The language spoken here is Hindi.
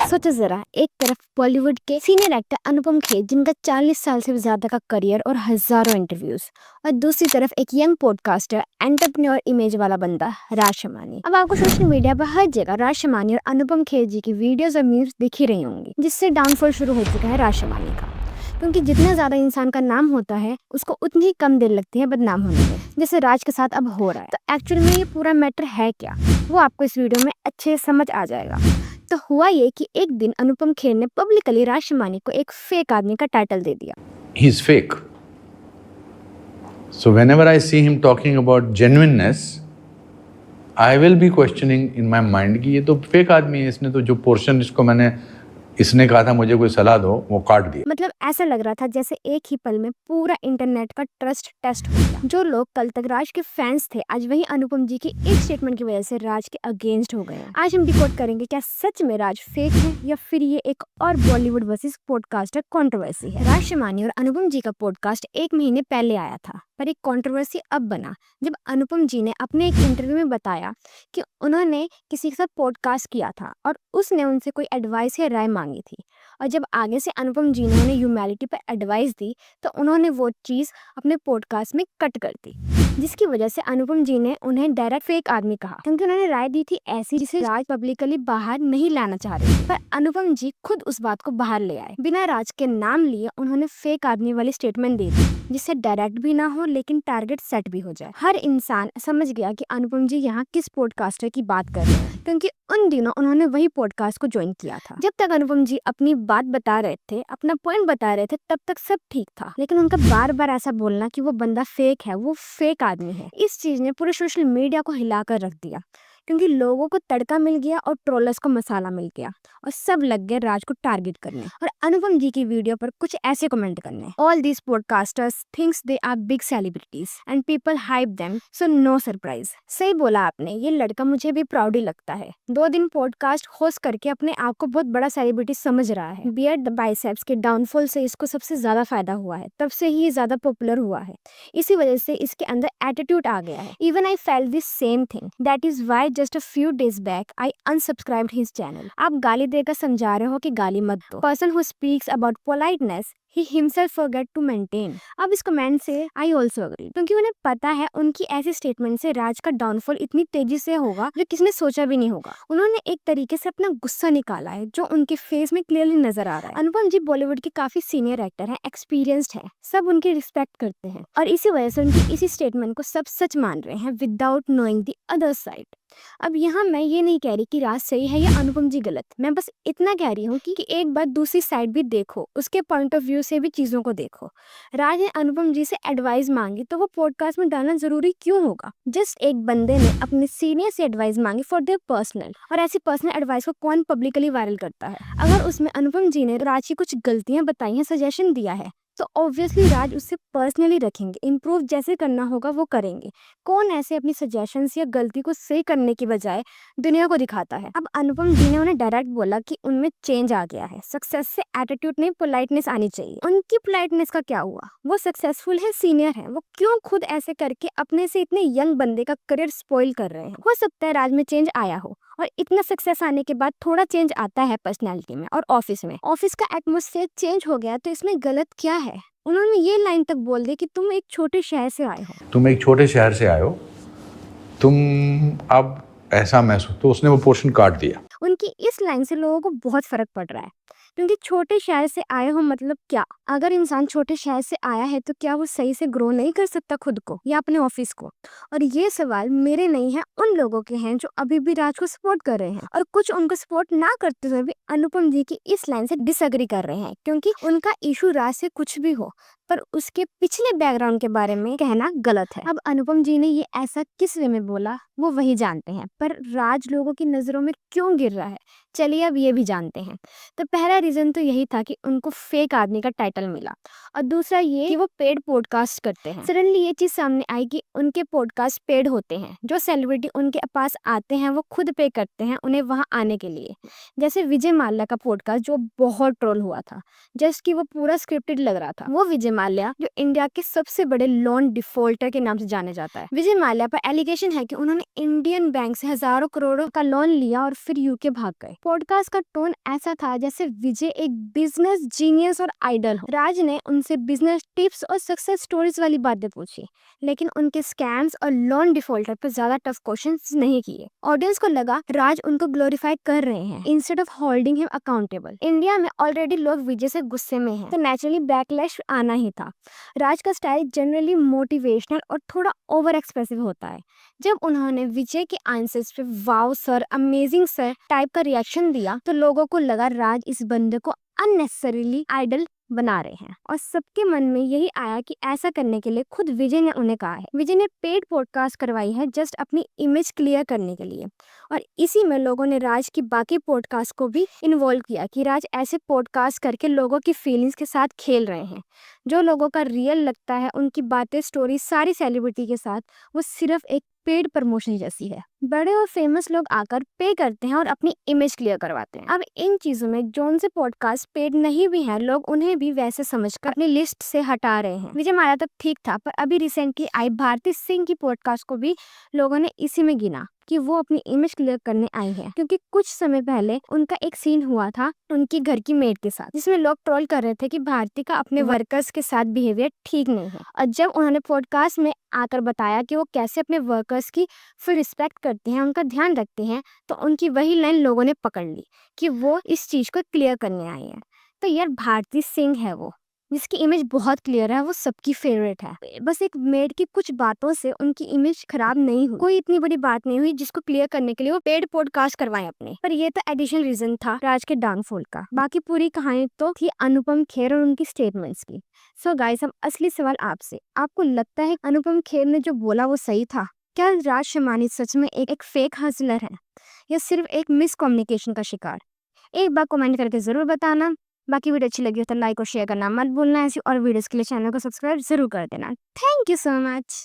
सोचो जरा, एक तरफ बॉलीवुड के सीनियर एक्टर अनुपम खेर जिनका 40 साल से भी ज्यादा का करियर और हजारों इंटरव्यूज, और दूसरी तरफ एक यंग पॉडकास्टर एंटरप्रेन्योर इमेज वाला बंदा राज शमानी। अब आपको सोशल मीडिया पर हर जगह राज शमानी और अनुपम खेर जी की वीडियोस और मीम्स दिख ही रही होंगी, जिससे डाउनफॉल शुरू हो चुका है राज शमानी का। क्योंकि जितना ज्यादा इंसान का नाम होता है उसको उतनी ही कम देर लगती है बदनाम होने में, जैसे राज के साथ अब हो रहा है। तो एक्चुअल में ये पूरा मैटर है क्या, वो आपको इस वीडियो में अच्छे से समझ आ जाएगा। तो हुआ ये कि एक दिन अनुपम खेर ने पब्लिकली राज शमानी को एक फेक आदमी का टाइटल दे दिया। He's fake. So whenever I see him talking about genuineness, I will be questioning in my mind कि ये तो फेक आदमी है, इसने तो जो पोर्शन इसने कहा था मुझे कोई सलाह दो वो काट दिया। मतलब ऐसा लग रहा था जैसे एक ही पल में पूरा इंटरनेट का ट्रस्ट टेस्ट हो गया। जो लोग कल तक राज के फैंस थे, आज वही अनुपम जी की एक स्टेटमेंट की वजह से राज के अगेंस्ट हो गए हैं। आज हम डिकोड करेंगे क्या सच में राज फेक है या फिर ये एक और बॉलीवुड वर्सेस पॉडकास्टर कंट्रोवर्सी है। राज शमानी और अनुपम जी का पॉडकास्ट 1 महीने पहले आया था, पर एक कंट्रोवर्सी अब बना जब अनुपम जी ने अपने एक इंटरव्यू में बताया कि उन्होंने किसी के साथ पॉडकास्ट किया था और उसने उनसे कोई एडवाइस या राय मांगी थी, और जब आगे से अनुपम जी ने उन्हें ह्यूमैनिटी पर एडवाइस दी तो उन्होंने वो चीज़ अपने पॉडकास्ट में कट कर दी, जिसकी वजह से अनुपम जी ने उन्हें डायरेक्ट फेक आदमी कहा, क्योंकि उन्होंने राय दी थी ऐसी जिसे राज पब्लिकली बाहर नहीं लाना चाह रहे थे। पर अनुपम जी खुद उस बात को बाहर ले आए, बिना राज के नाम लिए उन्होंने फेक आदमी वाली स्टेटमेंट दे दी, जिससे डायरेक्ट भी ना हो लेकिन टारगेट सेट भी हो जाए। हर इंसान समझ गया कि अनुपम जी यहाँ किस पॉडकास्टर की बात कर रहे हैं, क्योंकि उन दिनों उन्होंने वही पॉडकास्ट को ज्वाइन किया था। जब तक अनुपम जी अपनी बात बता रहे थे, अपना पॉइंट बता रहे थे, तब तक सब ठीक था, लेकिन उनका बार बार ऐसा बोलना कि वो बंदा फेक है, वो फेक आदमी है, इस चीज ने पूरे सोशल मीडिया को हिलाकर रख दिया। क्योंकि लोगों को तड़का मिल गया और ट्रोलर्स को मसाला मिल गया और सब लग गए राज को टारगेट करने और अनुपम जी की वीडियो पर कुछ ऐसे कमेंट करने। All these podcasters thinks they are big celebrities and people hype them, so no surprise. सही बोला आपने, ये लड़का मुझे भी प्राउड ही लगता है। 2 दिन पॉडकास्ट होस्ट करके अपने आप को बहुत बड़ा सेलिब्रिटी समझ रहा है। बियर्ड द बाइसेप्स के डाउनफॉल से इसको सबसे ज्यादा फायदा हुआ है, तब से ही ज्यादा पॉपुलर हुआ है। इसी वजह से इसके अंदर एटीट्यूड आ गया है। Even I felt this same thing, that is why just a few days back I unsubscribed his channel. आप गाली देकर समझा रहे हो कि गाली मत दो। Person who speaks about politeness he himself forget to maintain। अब इस कमेंट से आई ऑल्सो अग्री, क्योंकि उन्हें पता है उनकी ऐसी स्टेटमेंट से राज का डाउनफॉल इतनी तेजी से होगा जो किसी ने सोचा भी नहीं होगा। उन्होंने एक तरीके से अपना गुस्सा निकाला है जो उनके फेस में क्लियरली नजर आ रहा है। अनुपम जी बॉलीवुड के काफी सीनियर एक्टर हैं, एक्सपीरियंस्ड हैं, सब उनकी रिस्पेक्ट करते हैं और इसी वजह से उनकी इसी स्टेटमेंट को सब सच मान रहे हैं without knowing the other side. अब यहाँ मैं ये नहीं कह रही कि राज सही है या अनुपम जी गलत, मैं बस इतना कह रही हूँ कि एक बार दूसरी साइड भी देखो, उसके पॉइंट ऑफ व्यू से भी चीजों को देखो। राज ने अनुपम जी से एडवाइस मांगी तो वो पॉडकास्ट में डालना जरूरी क्यों होगा? जस्ट एक बंदे ने अपने सीनियर से एडवाइस मांगी फॉर देयर पर्सनल, और ऐसी पर्सनल एडवाइस को कौन पब्लिकली वायरल करता है? अगर उसमें अनुपम जी ने राज की कुछ गलतियां बताई हैं, सजेशन दिया है, तो ऑब्वियसली राज उससे पर्सनली रखेंगे, इम्प्रूव जैसे करना होगा वो करेंगे। कौन ऐसे अपनी सजेशंस या गलती को सही करने की बजाय दुनिया को दिखाता है? अब अनुपम जी ने उन्हें डायरेक्ट बोला कि उनमें चेंज आ गया है, सक्सेस से एटीट्यूड नहीं पोलाइटनेस आनी चाहिए। उनकी पोलाइटनेस का क्या हुआ? वो सक्सेसफुल है, सीनियर है, वो क्यों खुद ऐसे करके अपने से इतने यंग बंदे का करियर स्पॉइल कर रहे हैं? हो सकता है राज में चेंज आया हो, और इतना सक्सेस आने के बाद थोड़ा चेंज आता है पर्सनैलिटी में और ऑफिस में, ऑफिस का एटमोस्फेयर चेंज हो गया, तो इसमें गलत क्या है? उन्होंने ये लाइन तक बोल दी कि तुम एक छोटे शहर से आए हो, तुम अब ऐसा महसूस, तो उसने वो पोर्शन काट दिया। उनकी इस लाइन से लोगों को बहुत फर्क पड़ रहा है, क्योंकि छोटे शहर से आए हो मतलब क्या? अगर इंसान छोटे शहर से आया है तो क्या वो सही से ग्रो नहीं कर सकता खुद को या अपने ऑफिस को? और ये सवाल मेरे नहीं है, उन लोगों के हैं जो अभी भी राज को सपोर्ट कर रहे हैं, और कुछ उनको सपोर्ट ना करते हुए भी अनुपम जी की इस लाइन से डिसएग्री कर रहे हैं, क्योंकि उनका इशू राज से कुछ भी हो पर उसके पिछले बैकग्राउंड के बारे में कहना गलत है। अब अनुपम जी ने ये ऐसा किस वे में बोला वो वही जानते हैं, पर राज लोगों की नजरों में क्यों गिर रहा है, चलिए अब ये भी जानते हैं। तो पहला रीजन तो यही था कि उनको फेक आदमी का टाइटल मिला, और दूसरा ये कि वो पेड पॉडकास्ट करते हैं। सडनली ये चीज सामने आई कि उनके पॉडकास्ट पेड होते हैं, जो सेलिब्रिटी उनके पास आते हैं वो खुद पे करते हैं उन्हें वहां आने के लिए। जैसे विजय माल्या का पॉडकास्ट जो बहुत ट्रोल हुआ था, जस्ट कि वो पूरा स्क्रिप्टेड लग रहा था। वो विजय माल्या जो इंडिया के सबसे बड़े लोन डिफॉल्टर के नाम से जाने जाता है। विजय माल्या पर एलिगेशन है कि उन्होंने इंडियन बैंक से हजारों करोड़ों का लोन लिया और फिर यूके भाग गए। पॉडकास्ट का टोन ऐसा था जैसे विजय एक बिजनेस जीनियस और आइडल हो। राज ने उनसे बिजनेस टिप्स और सक्सेस स्टोरीज वाली बातें पूछी, लेकिन उनके स्कैम्स और लोन डिफॉल्टर पर ज्यादा टफ क्वेश्चंस नहीं किए। ऑडियंस को लगा राज उनको ग्लोरीफाई कर रहे हैं instead of holding him accountable. India में ऑलरेडी लोग विजय से गुस्से में हैं, तो नेचुरली बैकलैश आना ही था। राज का स्टाइल जनरली मोटिवेशनल और थोड़ा ओवर एक्सप्रेसिव होता है। जब उन्होंने विजय के आंसर्स पे wow sir, amazing sir type का रिएक्शन दिया, तो लोगों को लगा राज इस बंदे को अननेसेसरीली आइडल बना रहे हैं। और सबके मन में यही आया कि ऐसा करने के लिए खुद विजय ने उन्हें कहा है। विजय ने पेड पॉडकास्ट करवाई है जस्ट अपनी इमेज क्लियर करने के लिए, और इसी में लोगों ने राज की बाकी पॉडकास्ट को भी इन्वॉल्व किया कि राज ऐसे पॉडकास्ट करके लोगों की फीलिंग्स के साथ खेल रहे हैं। जो लोगों का रियल लगता है, उनकी बातें स्टोरी सारी सेलिब्रिटी के साथ, वो सिर्फ एक पेड प्रमोशन जैसी है। बड़े और फेमस लोग आकर पे करते हैं और अपनी इमेज क्लियर करवाते हैं। अब इन चीजों में जोन से पॉडकास्ट पेड नहीं भी है, लोग उन्हें भी वैसे समझकर अपनी लिस्ट से हटा रहे हैं। विजय माल्या तक ठीक था, पर अभी रिसेंटली आई भारती सिंह की पॉडकास्ट को भी लोगों ने इसी में गिना कि वो अपनी इमेज क्लियर करने आई है, क्योंकि कुछ समय पहले उनका एक सीन हुआ था उनकी घर की मेड के साथ, जिसमें लोग ट्रोल कर रहे थे कि भारती का अपने वर्कर्स के साथ बिहेवियर ठीक नहीं है। और जब उन्होंने पॉडकास्ट में आकर बताया कि वो कैसे अपने वर्कर्स की फुल रिस्पेक्ट करते हैं, उनका ध्यान रखते हैं, तो उनकी वही लाइन लोगों ने पकड़ ली कि वो इस चीज को क्लियर करने आई है। तो यार भारती सिंह है वो, जिसकी इमेज बहुत क्लियर है, वो सबकी फेवरेट है। बस एक मेड की कुछ बातों से उनकी इमेज खराब नहीं हुई, कोई इतनी बड़ी बात नहीं हुई जिसको क्लियर करने के लिए वो पेड पॉडकास्ट करवाएं अपने। पर ये तो एडिशनल रीजन था राज के डाउनफॉल का। बाकी पूरी कहानी तो थी अनुपम खेर और उनकी स्टेटमेंट्स की। सो गाइस, अब असली सवाल आपसे, आपको लगता है अनुपम खेर ने जो बोला वो सही था? क्या राज शमानी सच में एक फेक हसलर है, या सिर्फ एक मिसकम्युनिकेशन का शिकार? एक बार कमेंट करके जरूर बताना। बाकी वीडियो अच्छी लगी हो तो लाइक और शेयर करना मत भूलना। ऐसी और वीडियोस के लिए चैनल को सब्सक्राइब जरूर कर देना। Thank you so much.